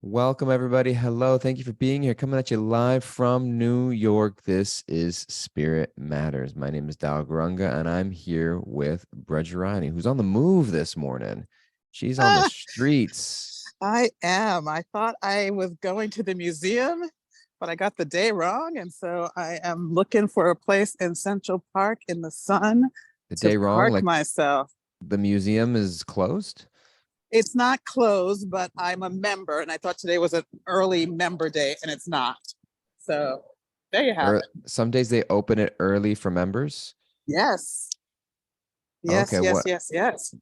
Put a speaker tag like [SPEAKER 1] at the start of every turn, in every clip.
[SPEAKER 1] Welcome, everybody. Hello. Thank you for being here. Coming at you live from New York. This is Spirit Matters. My name is Dal Gurunga, and I'm here with Brejrani, who's on the move this morning. She's on the
[SPEAKER 2] Ah,
[SPEAKER 1] streets.
[SPEAKER 2] I am. I thought I was going to the museum, but I got the day wrong. And so I am looking for a place in Central Park in the sun
[SPEAKER 1] The
[SPEAKER 2] to
[SPEAKER 1] day wrong,
[SPEAKER 2] park
[SPEAKER 1] like
[SPEAKER 2] myself.
[SPEAKER 1] the museum is closed.
[SPEAKER 2] It's not closed, but I'm a member, and I thought today was an early member day, and it's not. So there you have
[SPEAKER 1] Or
[SPEAKER 2] it.
[SPEAKER 1] some days they open it early for members.
[SPEAKER 2] Yes. Yes,
[SPEAKER 1] Okay,
[SPEAKER 2] yes,
[SPEAKER 1] what?
[SPEAKER 2] yes, yes.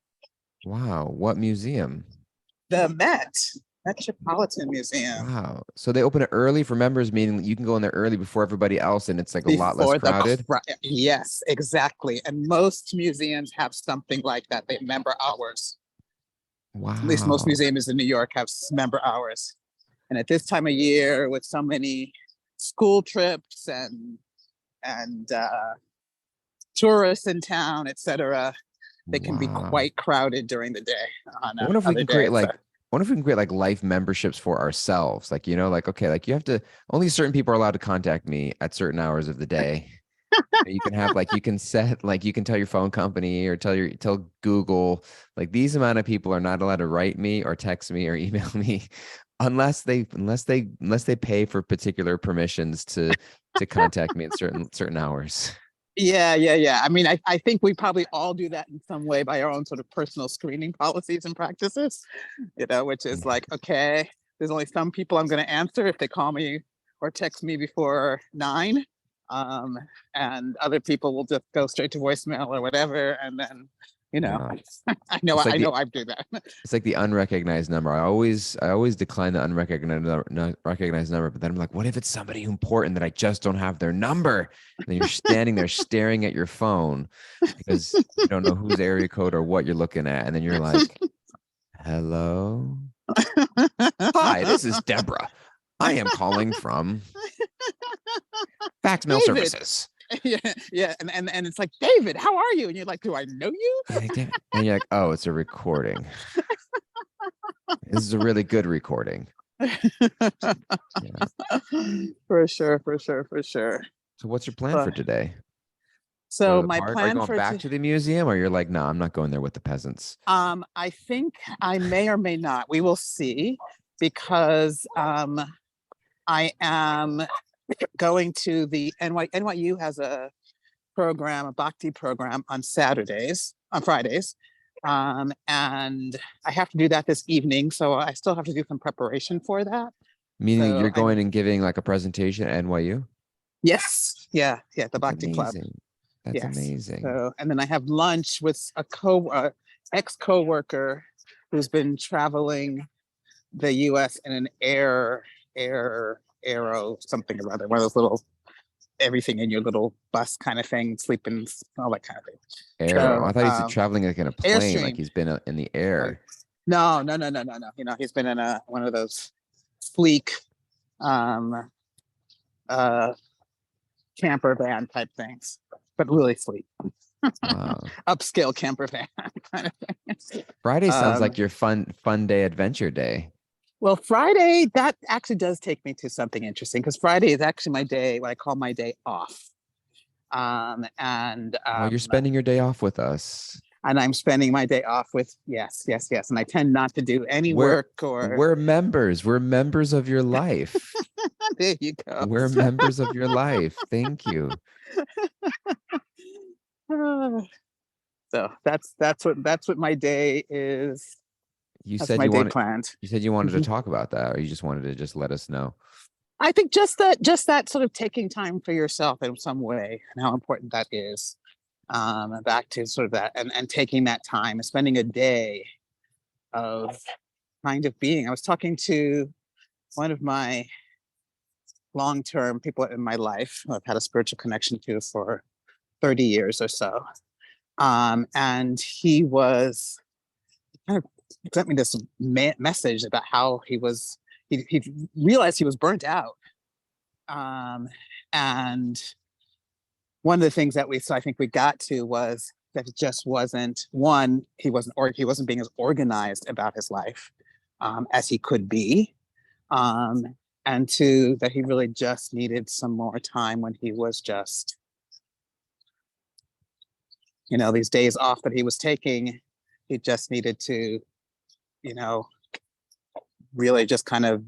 [SPEAKER 1] Wow, what museum?
[SPEAKER 2] The Metropolitan Museum.
[SPEAKER 1] Wow. So they open it early for members, meaning you can go in there early before everybody else, and it's like a lot less
[SPEAKER 2] Before the
[SPEAKER 1] crowded.
[SPEAKER 2] yes, exactly. And most museums have something like that. They have member hours. At least most
[SPEAKER 1] Wow.
[SPEAKER 2] museums in New York have member hours. And at this time of year, with so many school trips and tourists in town, etc., they can be
[SPEAKER 1] Wow.
[SPEAKER 2] quite crowded during the day on
[SPEAKER 1] I wonder if we
[SPEAKER 2] other
[SPEAKER 1] can create
[SPEAKER 2] days. So,
[SPEAKER 1] like, I wonder if we can create like life memberships for ourselves. Like, like, okay, like you have to, only certain people are allowed to contact me at certain hours of the day. You can have like, you can set, like, you can tell your phone company or tell Google, like these amount of people are not allowed to write me or text me or email me unless they pay for particular permissions to contact me at certain hours.
[SPEAKER 2] yeah, yeah, yeah. I mean, I think we probably all do that in some way by our own sort of personal screening policies and practices, which is like, okay, there's only some people I'm going to answer if they call me or text me before 9. Um, and other people will just go straight to voicemail or whatever. And then, you know,
[SPEAKER 1] Wow.
[SPEAKER 2] I know,
[SPEAKER 1] It's like
[SPEAKER 2] I
[SPEAKER 1] the
[SPEAKER 2] know I do that.
[SPEAKER 1] It's like the unrecognized number. I always decline the unrecognized number, but then I'm like, what if it's somebody important that I just don't have their number? And then you're standing there staring at your phone because you don't know whose area code or what you're looking at. And then you're like, hello. Hi, this is Deborah. I am calling from fax mail
[SPEAKER 2] David.
[SPEAKER 1] services.
[SPEAKER 2] Yeah, yeah. And it's like, David, how are you? And you're like, do I know you?
[SPEAKER 1] And you're like, oh, it's a recording. This is a really good recording. Yeah.
[SPEAKER 2] For sure, for sure, for sure.
[SPEAKER 1] So what's your plan for
[SPEAKER 2] But
[SPEAKER 1] today? Go to
[SPEAKER 2] so
[SPEAKER 1] the
[SPEAKER 2] my
[SPEAKER 1] park? Are you
[SPEAKER 2] plan
[SPEAKER 1] going
[SPEAKER 2] for
[SPEAKER 1] back to the museum or you're like, no, I'm not going there with the peasants?
[SPEAKER 2] I think I may or may not. We will see because I am going to the NYU has a program, a bhakti program on Fridays. And I have to do that this evening. So I still have to do some preparation for that.
[SPEAKER 1] Meaning
[SPEAKER 2] So
[SPEAKER 1] you're going and giving like a presentation at NYU?
[SPEAKER 2] yes, yeah, yeah, the
[SPEAKER 1] That's
[SPEAKER 2] bhakti club.
[SPEAKER 1] amazing. That's
[SPEAKER 2] Yes.
[SPEAKER 1] amazing.
[SPEAKER 2] So, and then I have lunch with a ex coworker who's been traveling the U.S. in an aero something or other, one of those little everything in your little bus kind of thing, sleeping, all that kind of thing.
[SPEAKER 1] Arrow.
[SPEAKER 2] So,
[SPEAKER 1] I thought he's traveling like in a plane, like
[SPEAKER 2] Airstream.
[SPEAKER 1] he's been in the air.
[SPEAKER 2] No, no, no, no, no, no. He's been in one of those sleek um uh camper van type things, but really sleek.
[SPEAKER 1] Wow.
[SPEAKER 2] Upscale camper van kind of thing.
[SPEAKER 1] Friday sounds
[SPEAKER 2] Um,
[SPEAKER 1] like your fun day, adventure day.
[SPEAKER 2] well, Friday, that actually does take me to something interesting because Friday is actually my day, what I call my day off. And
[SPEAKER 1] Oh, you're spending your day off with us.
[SPEAKER 2] I'm spending my day off with yes, yes, yes. And I tend not to do any
[SPEAKER 1] We're
[SPEAKER 2] work or
[SPEAKER 1] we're members. We're members of your life.
[SPEAKER 2] there you go.
[SPEAKER 1] We're members of your life. Thank you.
[SPEAKER 2] So that's what my day is.
[SPEAKER 1] You
[SPEAKER 2] That's
[SPEAKER 1] said
[SPEAKER 2] my
[SPEAKER 1] you
[SPEAKER 2] day
[SPEAKER 1] wanted
[SPEAKER 2] planned.
[SPEAKER 1] you said you wanted to
[SPEAKER 2] Mhm.
[SPEAKER 1] talk about that, or you just wanted to just let us know.
[SPEAKER 2] I think just that sort of taking time for yourself in some way and how important that is. Back to sort of that and taking that time and spending a day of kind of being. I was talking to one of my long-term people in my life who I've had a spiritual connection to for 30 years or so. And he was kind of sent me this message about how he realized he was burnt out. And one of the things that I think we got to was that it just wasn't he wasn't being as organized about his life as he could be. Um, and two, that he really just needed some more time when he was just, these days off that he was taking, he just needed to, you know, really just kind of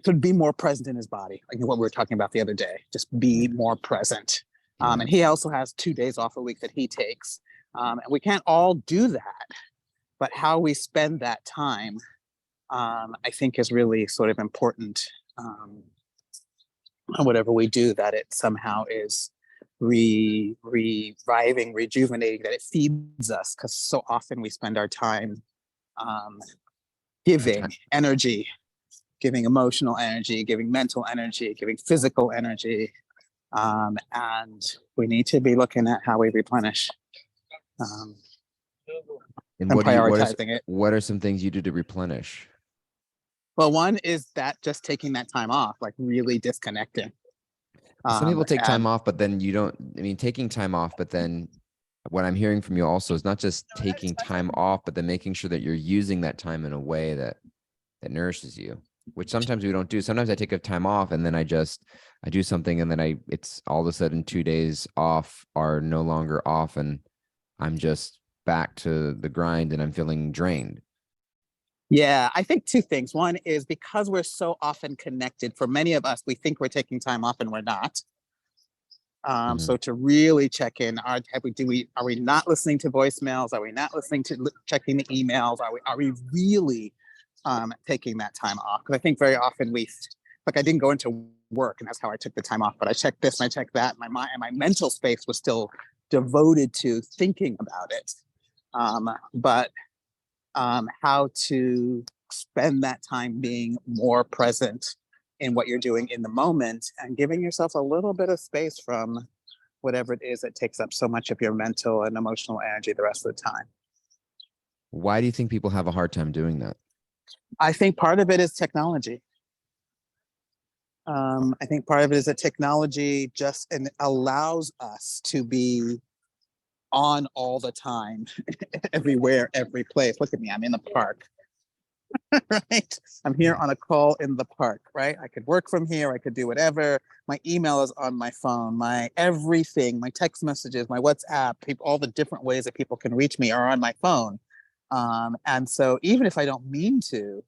[SPEAKER 2] could be more present in his body, like what we were talking about the other day, just be
[SPEAKER 1] Yeah.
[SPEAKER 2] more present.
[SPEAKER 1] Yeah.
[SPEAKER 2] And he also has 2 days off a week that he takes. And we can't all do that, but how we spend that time, I think is really sort of important. Whatever we do, that it somehow is reviving, rejuvenating, that it feeds us, because so often we spend our time um, giving energy, giving emotional energy, giving mental energy, giving physical energy. And we need to be looking at how we replenish um,
[SPEAKER 1] And
[SPEAKER 2] and
[SPEAKER 1] what
[SPEAKER 2] prioritizing it.
[SPEAKER 1] what are some things you do to replenish?
[SPEAKER 2] Well, one is that just taking that time off, like really disconnecting.
[SPEAKER 1] Some people take time
[SPEAKER 2] And
[SPEAKER 1] off, but then you don't, I mean, taking time off, but then what I'm hearing from you also is not just taking time off, but then making sure that you're using that time in a way that nourishes you, which sometimes we don't do. Sometimes I take a time off and then I do something and then it's all of a sudden 2 days off are no longer off and I'm just back to the grind and I'm feeling drained.
[SPEAKER 2] yeah, I think two things. One is because we're so often connected, for many of us, we think we're taking time off and we're not.
[SPEAKER 1] Mhm.
[SPEAKER 2] So to really check in, are we not listening to voicemails? Are we not listening to checking the emails? Are we really taking that time off? Because I think very often like I didn't go into work, and that's how I took the time off. But I checked this and I checked that. My mind and my mental space was still devoted to thinking about it. But how to spend that time being more present in what you're doing in the moment, and giving yourself a little bit of space from whatever it is that takes up so much of your mental and emotional energy the rest of the time.
[SPEAKER 1] Why do you think people have a hard time doing that?
[SPEAKER 2] I think part of it is technology. I think part of it is that technology just allows us to be on all the time, everywhere, every place. Look at me, I'm in the park. Right? I'm here
[SPEAKER 1] Yeah.
[SPEAKER 2] on a call in the park, right? I could work from here, I could do whatever. My email is on my phone, my everything, my text messages, my WhatsApp, all the different ways that people can reach me are on my phone. And so even if I don't mean to,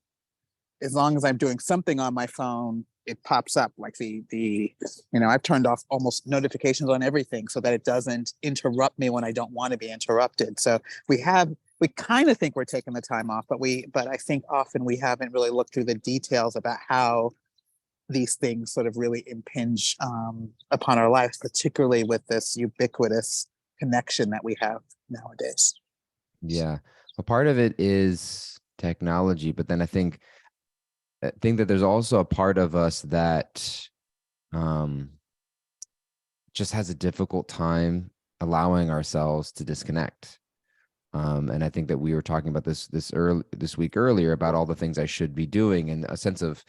[SPEAKER 2] as long as I'm doing something on my phone, it pops up like I've turned off almost notifications on everything so that it doesn't interrupt me when I don't want to be interrupted. So we kind of think we're taking the time off, but I think often we haven't really looked through the details about how these things sort of really impinge upon our lives, particularly with this ubiquitous connection that we have nowadays.
[SPEAKER 1] Yeah. A part of it is technology, but then I think that there's also a part of us that um, just has a difficult time allowing ourselves to disconnect. And I think that we were talking about this week earlier about all the things I should be doing, and a sense of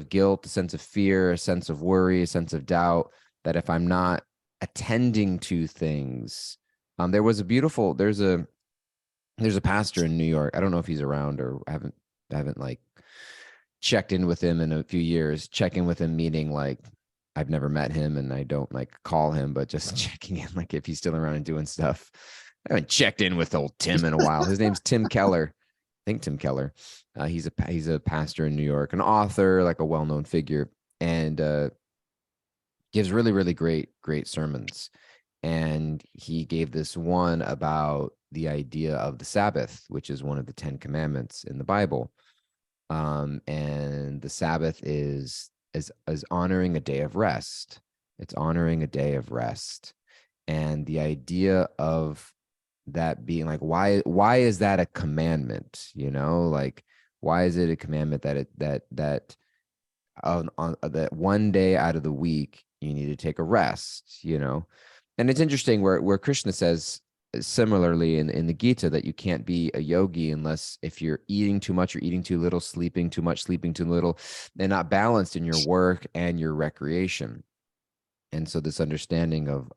[SPEAKER 1] guilt, a sense of fear, a sense of worry, a sense of doubt that if I'm not attending to things, there's a pastor in New York. I don't know if he's around or I haven't like checked in with him in a few years. Check in with him meaning like I've never met him and I don't like call him, but just checking in like if he's still around and doing stuff. I haven't checked in with old Tim in a while. His name's Tim Keller. I think Tim Keller. He's a pastor in New York, an author, like a well-known figure, and gives really, really great sermons. And he gave this one about the idea of the Sabbath, which is one of the 10 commandments in the Bible. And the Sabbath is honoring a day of rest. It's honoring a day of rest. And the idea of that being like, why is that a commandment? Like, why is it a commandment that on that one day out of the week you need to take a rest? And it's interesting where Krishna says similarly in the Gita that you can't be a yogi unless if you're eating too much or eating too little, sleeping too much, sleeping too little, and not balanced in your work and your recreation. And so this understanding of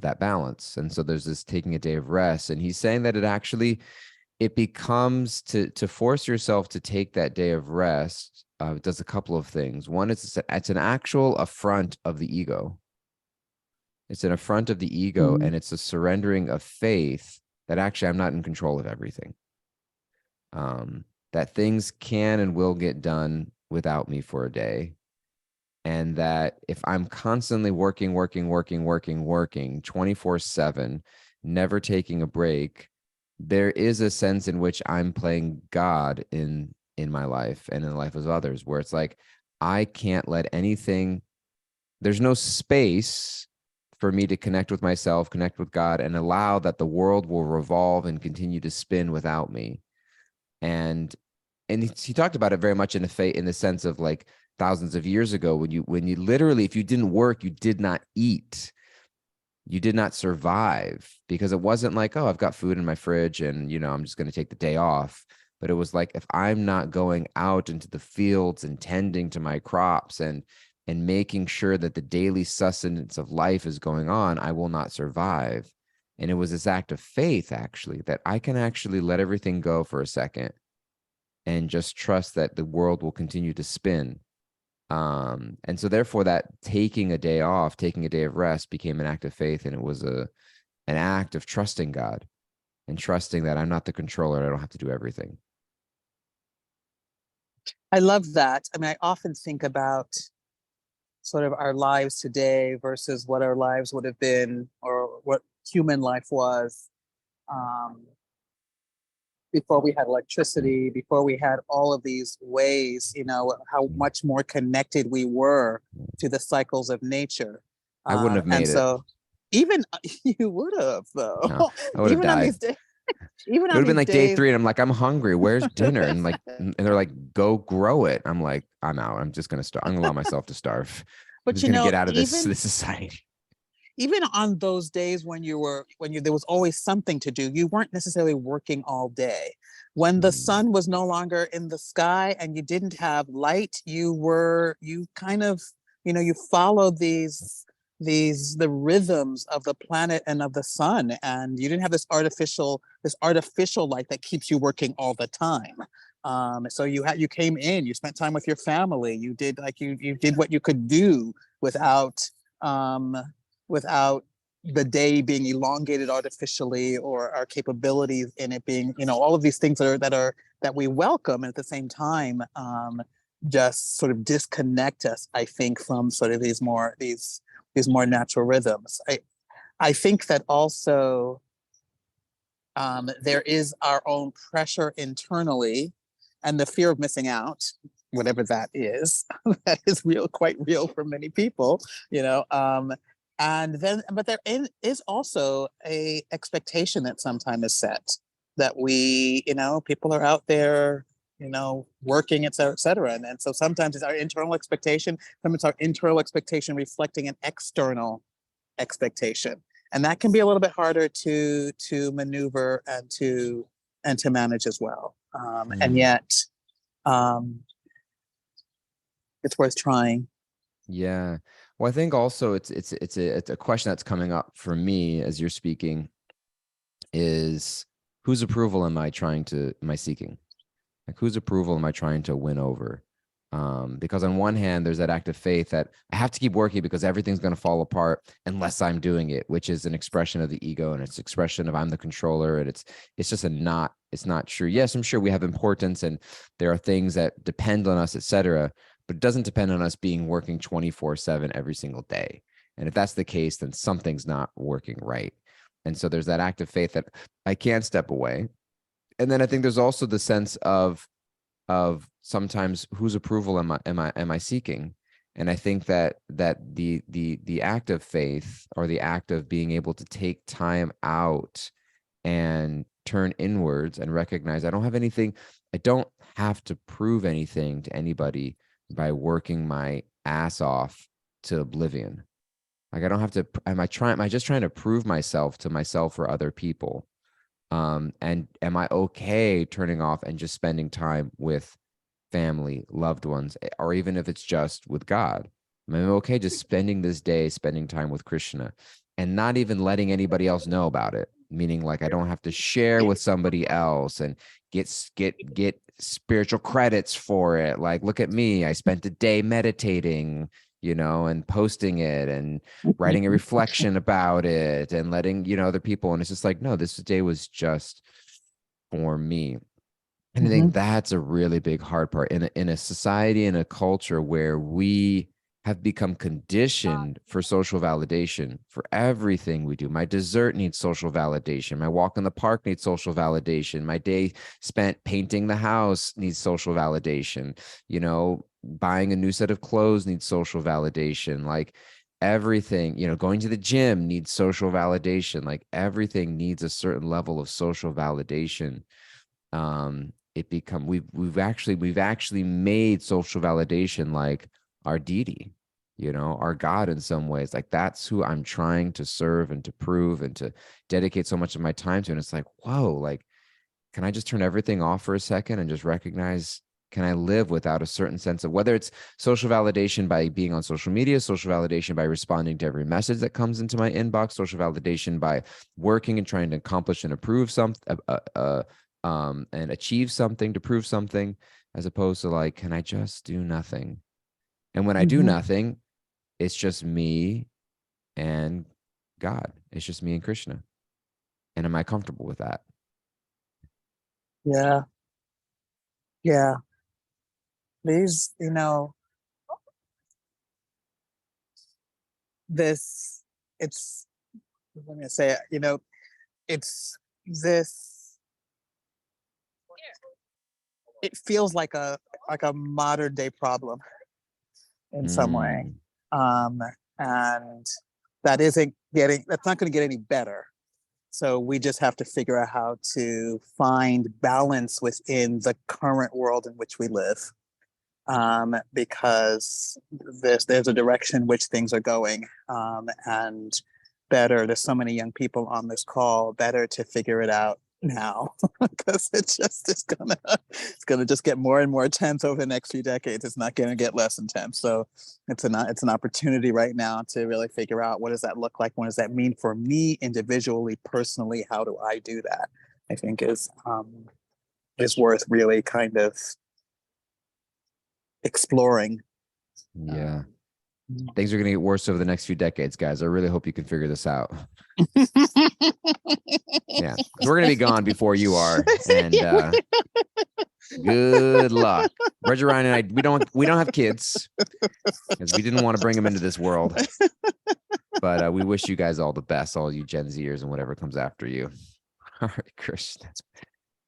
[SPEAKER 1] that balance. And so there's this taking a day of rest. And he's saying that it actually it becomes to force yourself to take that day of rest. It does a couple of things. One is it's an actual affront of the ego. It's an affront of the ego,
[SPEAKER 2] Mhm.
[SPEAKER 1] and it's a surrendering of faith that actually I'm not in control of everything. That things can and will get done without me for a day. And that if I'm constantly working 24/7, never taking a break, there is a sense in which I'm playing God in my life and in the life of others, where it's like, I can't let anything, there's no space for me to connect with myself, connect with God, and allow that the world will revolve and continue to spin without me. And he talked about it very much in the sense of like thousands of years ago, when you literally, if you didn't work, you did not eat, you did not survive, because it wasn't like, oh, I've got food in my fridge and I'm just going to take the day off. But it was like, if I'm not going out into the fields and tending to my crops and making sure that the daily sustenance of life is going on, I will not survive. And it was this act of faith, actually, that I can actually let everything go for a second and just trust that the world will continue to spin. And so therefore that taking a day off, taking a day of rest became an act of faith. And it was an act of trusting God and trusting that I'm not the controller. I don't have to do everything.
[SPEAKER 2] I love that. I mean, I often think about sort of our lives today versus what our lives would have been, or what human life was, um, before we had electricity, before we had all of these ways, how much more connected we were to the cycles of nature.
[SPEAKER 1] I wouldn't have
[SPEAKER 2] And
[SPEAKER 1] made it.
[SPEAKER 2] so even you would have, though,
[SPEAKER 1] No, I would have
[SPEAKER 2] even on
[SPEAKER 1] died.
[SPEAKER 2] these days, even
[SPEAKER 1] It would
[SPEAKER 2] on
[SPEAKER 1] have been
[SPEAKER 2] these
[SPEAKER 1] like day
[SPEAKER 2] days.
[SPEAKER 1] 3, and I'm like, I'm hungry. Where's dinner? And they're like, go grow it. I'm like, I'm out. I'm just gonna start. I'm gonna allow myself to starve. I'm
[SPEAKER 2] But
[SPEAKER 1] just gonna get out of this
[SPEAKER 2] even
[SPEAKER 1] this society.
[SPEAKER 2] even on those days when there was always something to do, you weren't necessarily working all day. When the
[SPEAKER 1] Mm,
[SPEAKER 2] sun was no longer in the sky and you didn't have light, you kind of, you followed the rhythms of the planet and of the sun, and you didn't have this artificial light that keeps you working all the time. So you came in, you spent time with your family, you did, like, you did what you could do without um without the day being elongated artificially, or our capabilities in it being, all of these things that we welcome, and at the same time, just sort of disconnect us, I think, from sort of these more natural rhythms. I think that also, there is our own pressure internally, and the fear of missing out, whatever that is, that is quite real for many people, you know. And then, but is also a expectation that sometimes is set, that people are out there, working, et cetera, et cetera. And so sometimes it's our internal expectation, sometimes it's our internal expectation reflecting an external expectation, and that can be a little bit harder to maneuver and to manage as well. And
[SPEAKER 1] mm.
[SPEAKER 2] yet, um, it's worth trying.
[SPEAKER 1] Yeah. Well, I think also it's a question that's coming up for me as you're speaking is, whose approval am I seeking? Like, whose approval am I trying to win over? Because on one hand, there's that act of faith that I have to keep working because everything's going to fall apart unless I'm doing it, which is an expression of the ego, and it's expression of I'm the controller, and it's just it's not true. Yes, I'm sure we have importance, and there are things that depend on us, etc., but it doesn't depend on us being working 24/7 every single day. And if that's the case, then something's not working right. And so there's that act of faith that I can step away. And then I think there's also the sense of sometimes whose approval am I seeking? And I think that the act of faith, or the act of being able to take time out and turn inwards and recognize I don't have to prove anything to anybody by working my ass off to oblivion. Like, I don't have to, am I just trying to prove myself to myself or other people? And am I okay turning off and just spending time with family, loved ones, or even if it's just with God? Am I okay just spending this day, spending time with Krishna, and not even letting anybody else know about it? meaning like I don't have to share with somebody else and get spiritual credits for it. Like, look at me, I spent a day meditating, and posting it and writing a reflection about it and letting, other people. And it's just like, no, this day was just for me. And I think that's a really big hard part in a society, in a culture where we have become conditioned for social validation for everything we do. My dessert needs social validation. My walk in the park needs social validation. My day spent painting the house needs social validation. Buying a new set of clothes needs social validation. Like everything, going to the gym needs social validation. Like everything needs a certain level of social validation. We've actually made social validation like our deity, our God in some ways. Like that's who I'm trying to serve and to prove and to dedicate so much of my time to. And it's like, whoa, like, can I just turn everything off for a second and just recognize, can I live without a certain sense of, whether it's social validation by being on social media, social validation by responding to every message that comes into my inbox, social validation by working and trying to accomplish and improve something, and achieve something to prove something, as opposed to like, can I just do nothing? And when I do nothing, it's just me and God. It's just me and Krishna. And am I comfortable with that?
[SPEAKER 2] Yeah. Yeah. These, this, it's, let me say, it's this, it feels like a modern day problem in some way.
[SPEAKER 1] Mm,
[SPEAKER 2] Um, and that's not going to get any better. So we just have to figure out how to find balance within the current world in which we live. Because there's a direction in which things are going. And there's so many young people on this call, better to figure it out now because it's gonna just get more and more tense over the next few decades. It's not gonna get less intense. So it's an opportunity right now to really figure out, what does that look like? What does that mean for me individually, personally? How do I do that? I think is worth really kind of exploring.
[SPEAKER 1] yeah. Things are going to get worse over the next few decades, guys. I really hope you can figure this out. Yeah, because we're going to be gone before you are, and good luck. Roger Ryan and I, we don't have kids because we didn't want to bring them into this world, but we wish you guys all the best, all you Gen Zers and whatever comes after you. All right, Chris.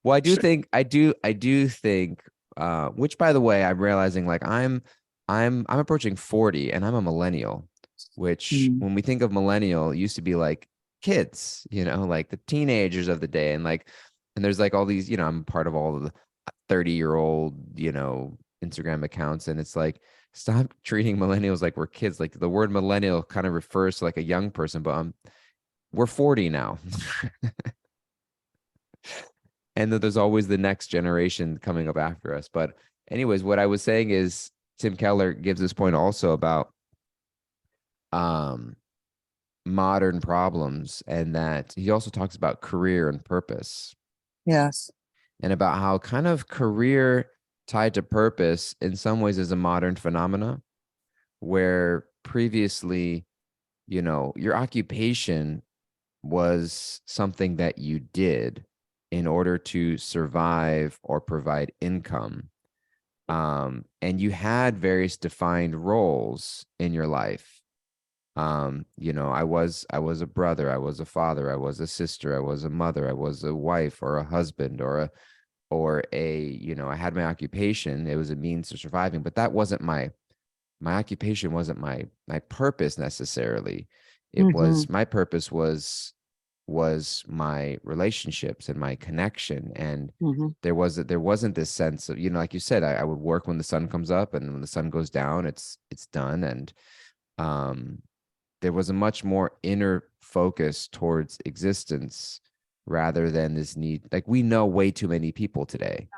[SPEAKER 1] Well, I do think, which, by the way, I'm realizing, like, I'm approaching 40 and I'm a millennial, which when we think of millennial, it used to be like kids, like the teenagers of the day. And there's like all these, I'm part of all of the 30-year-old, Instagram accounts. And it's like, stop treating millennials like we're kids. Like the word millennial kind of refers to like a young person, but we're 40 now. And then there's always the next generation coming up after us. But anyways, what I was saying is, Tim Keller gives this point also about modern problems, and that he also talks about career and purpose.
[SPEAKER 2] Yes.
[SPEAKER 1] And about how kind of career tied to purpose in some ways is a modern phenomena, where previously, your occupation was something that you did in order to survive or provide income. And you had various defined roles in your life. I was a brother, I was a father, I was a sister, I was a mother, I was a wife or a husband I had my occupation. It was a means to surviving, but that wasn't my occupation, wasn't my purpose necessarily. It was, my purpose was my relationships and my connection. And there wasn't this sense of, like you said, I would work when the sun comes up, and when the sun goes down, it's done. And there was a much more inner focus towards existence rather than this need. Like, we know way too many people today.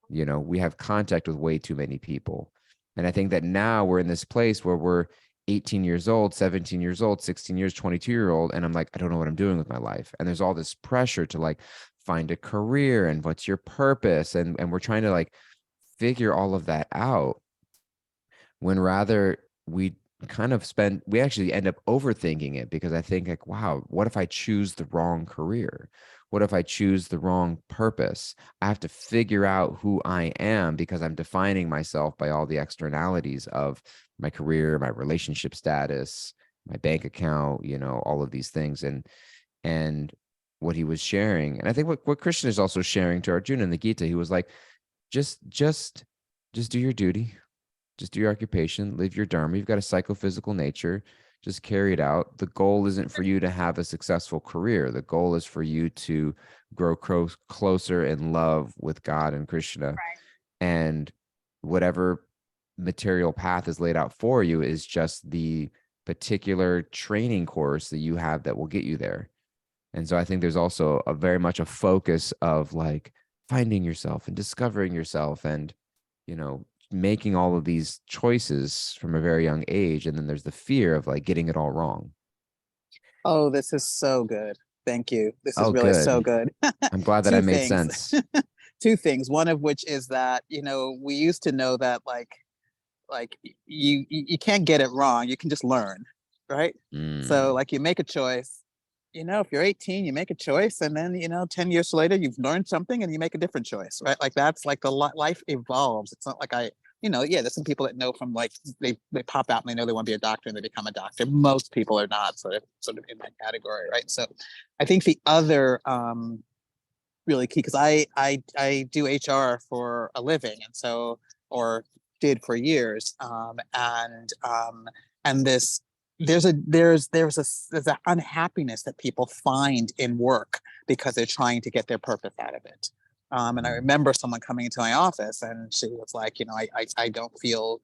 [SPEAKER 1] We have contact with way too many people. And I think that now we're in this place where we're 18 years old, 17 years old, 16 years, 22-year-old. And I'm like, I don't know what I'm doing with my life. And there's all this pressure to like find a career and what's your purpose. And we're trying to like figure all of that out, when rather we we actually end up overthinking it, because I think like, wow, what if I choose the wrong career? What if I choose the wrong purpose? I have to figure out who I am, because I'm defining myself by all the externalities of my career, my relationship status, my bank account, all of these things. And what he was sharing, and I think what Krishna is also sharing to Arjuna in the Gita, he was like, just do your duty, just do your occupation, live your dharma. You've got a psychophysical nature. Just carry it out. The goal isn't for you to have a successful career. The goal is for you to grow closer in love with God and Krishna.
[SPEAKER 2] Right.
[SPEAKER 1] And whatever material path is laid out for you is just the particular training course that you have that will get you there. And so I think there's also a very much a focus of like finding yourself and discovering yourself, and making all of these choices from a very young age. And then there's the fear of like getting it all wrong.
[SPEAKER 2] Oh, this is so good. Thank you. This is
[SPEAKER 1] Oh,
[SPEAKER 2] really so
[SPEAKER 1] good.
[SPEAKER 2] good.
[SPEAKER 1] I'm glad that I
[SPEAKER 2] Two
[SPEAKER 1] made
[SPEAKER 2] things.
[SPEAKER 1] sense.
[SPEAKER 2] Two things. One of which is that, we used to know that like you can't get it wrong. You can just learn, right? So
[SPEAKER 1] Mm,
[SPEAKER 2] like you make a choice, if you're 18, you make a choice, and then 10 years later you've learned something and you make a different choice, right? Like that's like the life evolves. It's not like yeah, there's some people that know from like they pop out and they know they want to be a doctor and they become a doctor. Most people are not sort of in that category, right? So I think the other really key, because I do HR for a living, and so, or did for years, and this there's a unhappiness that people find in work because they're trying to get their purpose out of it. And I
[SPEAKER 1] mm.
[SPEAKER 2] remember someone coming into my office and she was like, I don't feel,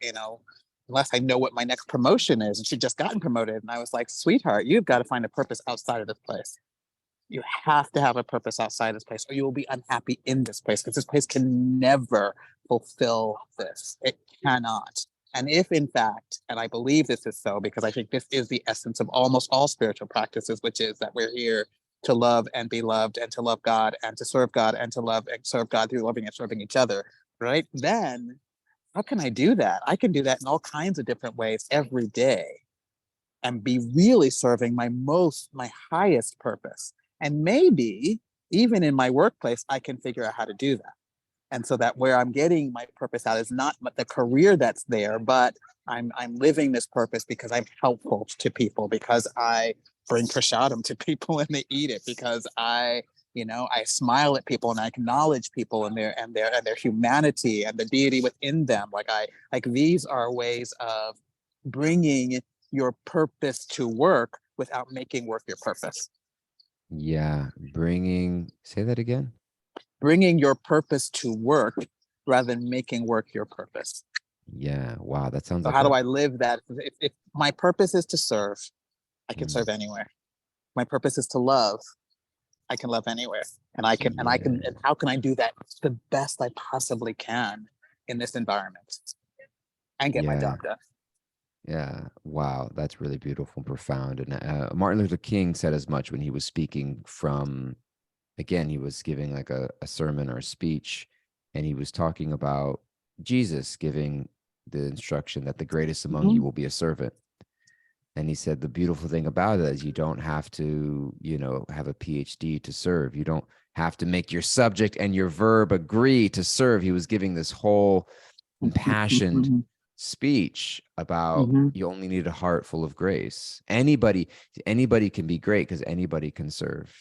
[SPEAKER 2] unless I know what my next promotion is. And she'd just gotten promoted. And I was like, sweetheart, you've got to find a purpose outside of this place. You have to have a purpose outside this place, or you will be unhappy in this place, because this place can never fulfill this. It cannot. And if in fact, and I believe this is so, because I think this is the essence of almost all spiritual practices, which is that we're here to love and be loved, and to love God and to serve God, and to love and serve God through loving and serving each other, right? Then how can I do that? I can do that in all kinds of different ways every day, and be really serving my highest purpose. And maybe even in my workplace, I can figure out how to do that. And so that where I'm getting my purpose out is not the career that's there, but I'm living this purpose because I'm helpful to people, because I bring prasadam to people and they eat it, because I smile at people and I acknowledge people and their humanity and the deity within them. Like these are ways of bringing your purpose to work without making work your purpose.
[SPEAKER 1] Yeah. Say that again.
[SPEAKER 2] Bringing your purpose to work rather than making work your purpose.
[SPEAKER 1] Yeah. Wow. That sounds
[SPEAKER 2] So
[SPEAKER 1] like
[SPEAKER 2] how do I live that? If my purpose is to serve, I can
[SPEAKER 1] mm,
[SPEAKER 2] serve anywhere. My purpose is to love, I can love anywhere. And how can I do that the best I possibly can in this environment and get my
[SPEAKER 1] yeah.
[SPEAKER 2] job done?
[SPEAKER 1] Yeah. Wow. That's really beautiful and profound. And Martin Luther King said as much when he was speaking from, again, he was giving like a sermon or a speech, and he was talking about Jesus giving the instruction that the greatest among
[SPEAKER 2] Mm-hmm.
[SPEAKER 1] you will be a servant. And he said the beautiful thing about it is you don't have to, have a PhD to serve. You don't have to make your subject and your verb agree to serve. He was giving this whole impassioned
[SPEAKER 2] Mm-hmm.
[SPEAKER 1] speech about
[SPEAKER 2] Mm-hmm.
[SPEAKER 1] you only need a heart full of grace. Anybody can be great because anybody can serve,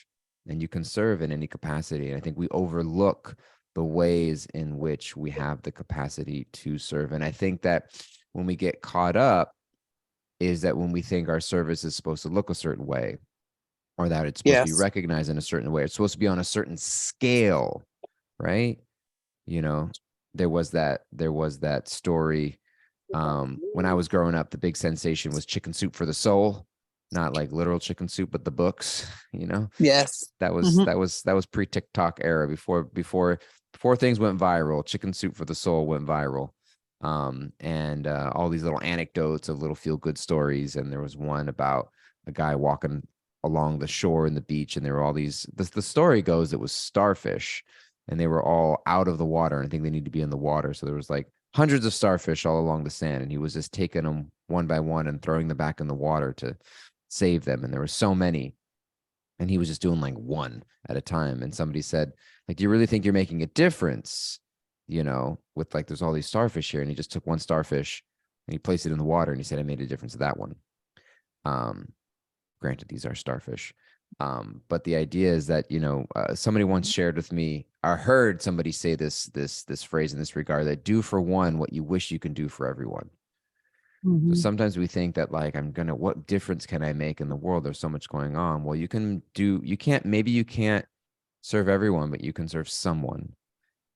[SPEAKER 1] and you can serve in any capacity. And I think we overlook the ways in which we have the capacity to serve. And I think that when we get caught up is that when we think our service is supposed to look a certain way, or that it's supposed to be
[SPEAKER 2] Yes.
[SPEAKER 1] recognized in a certain way, it's supposed to be on a certain scale, right? You know, there was that story. When I was growing up, the big sensation was chicken soup for the soul, not like literal chicken soup, but the books,
[SPEAKER 2] Yes.
[SPEAKER 1] that was
[SPEAKER 2] Mm-hmm.
[SPEAKER 1] that was pre-TikTok era, before things went viral. Chicken soup for the soul went viral. and all these little anecdotes of little feel good stories. And there was one about a guy walking along the shore and the beach, and there were all these. The story goes it was starfish, and they were all out of the water, and I think they need to be in the water. So there was like hundreds of starfish all along the sand, and he was just taking them one by one and throwing them back in the water to save them. And there were so many, and he was just doing like one at a time. And somebody said, like, do you really think you're making a difference, with like there's all these starfish here? And he just took one starfish and he placed it in the water, and he said, I made a difference to that one. Granted, these are starfish. But the idea is that, somebody once shared with me, I heard somebody say this phrase in this regard, that do for one what you wish you can do for everyone. So sometimes we think that, like, what difference can I make in the world? There's so much going on. Well, maybe you can't serve everyone, but you can serve someone.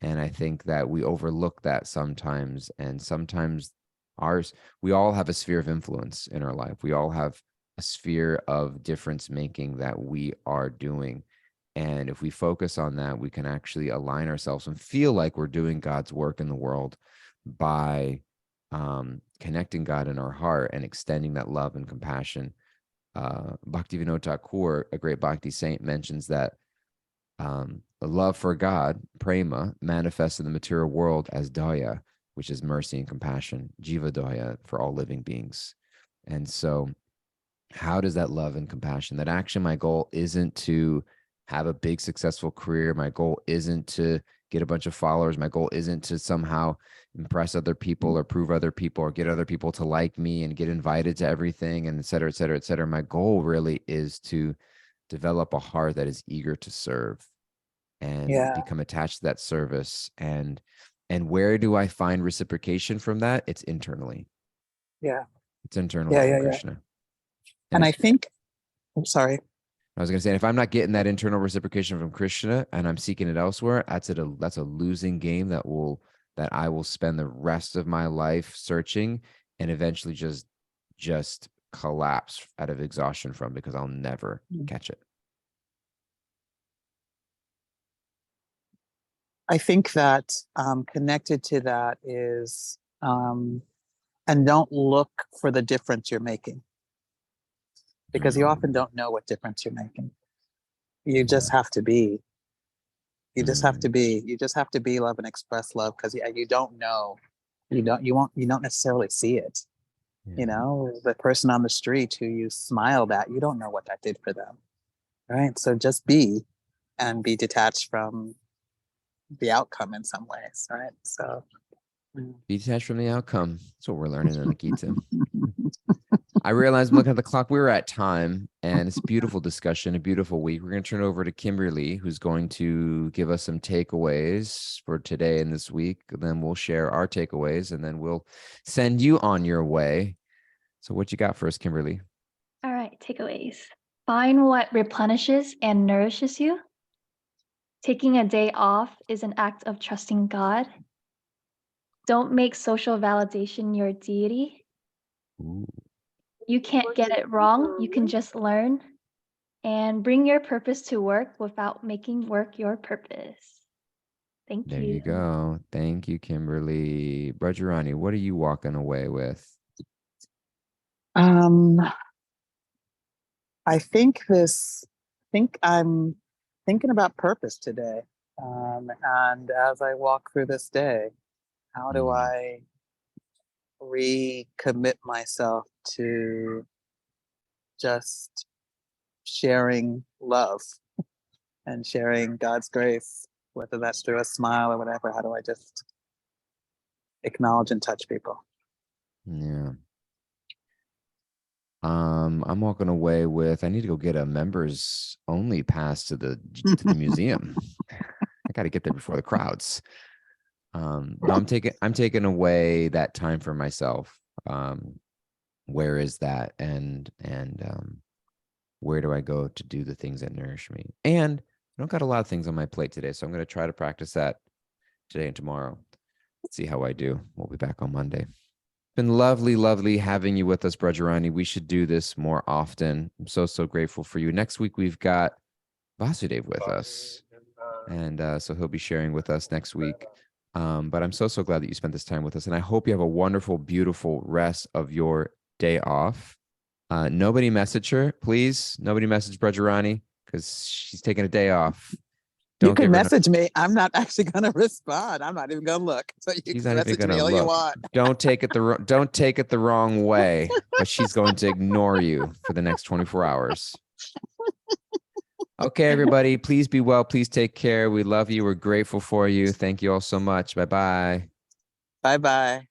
[SPEAKER 1] And I think that we overlook that sometimes. And sometimes we all have a sphere of influence in our life. We all have a sphere of difference making that we are doing. And if we focus on that, we can actually align ourselves and feel like we're doing God's work in the world by connecting God in our heart and extending that love and compassion. Bhaktivinoda Thakur, a great Bhakti saint, mentions that a love for God, prema, manifests in the material world as daya, which is mercy and compassion, jiva daya, for all living beings. And so how does that love and compassion, that action, my goal isn't to have a big successful career. My goal isn't to get a bunch of followers. My goal isn't to somehow impress other people or prove other people or get other people to like me and get invited to everything, and et cetera, et cetera, et cetera. My goal really is to develop a heart that is eager to serve and become attached to that service. And where do I find reciprocation from that? It's internally.
[SPEAKER 2] Yeah.
[SPEAKER 1] It's internally from Krishna.
[SPEAKER 2] And I think, I'm sorry.
[SPEAKER 1] I was going to say, if I'm not getting that internal reciprocation from Krishna and I'm seeking it elsewhere, that's a losing game that I will spend the rest of my life searching and eventually just collapse out of exhaustion from, because I'll never catch it.
[SPEAKER 2] I think that connected to that is, and don't look for the difference you're making, because you often don't know what difference you're making. You just have to be. You just have to be. You just have to be love and express love, because you don't know. You don't necessarily see it. The person on the street who you smiled at, you don't know what that did for them. Right? So just be, and be detached from the outcome in some ways. Right? So
[SPEAKER 1] be detached from the outcome. That's what we're learning in the Gita. I realized I'm looking at the clock. We were at time, and it's a beautiful discussion, a beautiful week. We're going to turn it over to Kimberly, who's going to give us some takeaways for today and this week. Then we'll share our takeaways, and then we'll send you on your way. So what you got for us, Kimberly?
[SPEAKER 3] All right, takeaways. Find what replenishes and nourishes you. Taking a day off is an act of trusting God. Don't make social validation your deity.
[SPEAKER 1] Ooh.
[SPEAKER 3] You can't get it wrong. You can just learn. And bring your purpose to work without making work your purpose. Thank you.
[SPEAKER 1] There you go. Thank you, Kimberly. Brajrani, what are you walking away with?
[SPEAKER 2] I think I'm thinking about purpose today. And as I walk through this day, how do I recommit myself to just sharing love and sharing God's grace, whether that's through a smile or whatever? How do I just acknowledge and touch people?
[SPEAKER 1] Yeah. I'm walking away with, I need to go get a members only pass to the museum. I got to get there before the crowds. No, I'm taking away that time for myself. Where is that? And where do I go to do the things that nourish me? And I don't got a lot of things on my plate today, so I'm going to try to practice that today and tomorrow. Let's see how I do. We'll be back on Monday. Been lovely having you with us, Brajrani. We should do this more often. I'm so grateful for you. Next week, we've got Vasudev with us. And so he'll be sharing with us next week. But I'm so glad that you spent this time with us. And I hope you have a wonderful, beautiful rest of your day off. Nobody message her, please. Nobody message Brajarani because she's taking a day off.
[SPEAKER 2] You
[SPEAKER 1] Don't
[SPEAKER 2] can
[SPEAKER 1] give her.
[SPEAKER 2] message me. I'm not actually going to respond. I'm not even going to look. So you
[SPEAKER 1] She's
[SPEAKER 2] can
[SPEAKER 1] not even
[SPEAKER 2] message
[SPEAKER 1] going to
[SPEAKER 2] me all you
[SPEAKER 1] look.
[SPEAKER 2] want.
[SPEAKER 1] Don't take it the wrong way. But she's going to ignore you for the next 24 hours. Okay, everybody, please be well. Please take care. We love you. We're grateful for you. Thank you all so much. Bye-bye.
[SPEAKER 2] Bye-bye.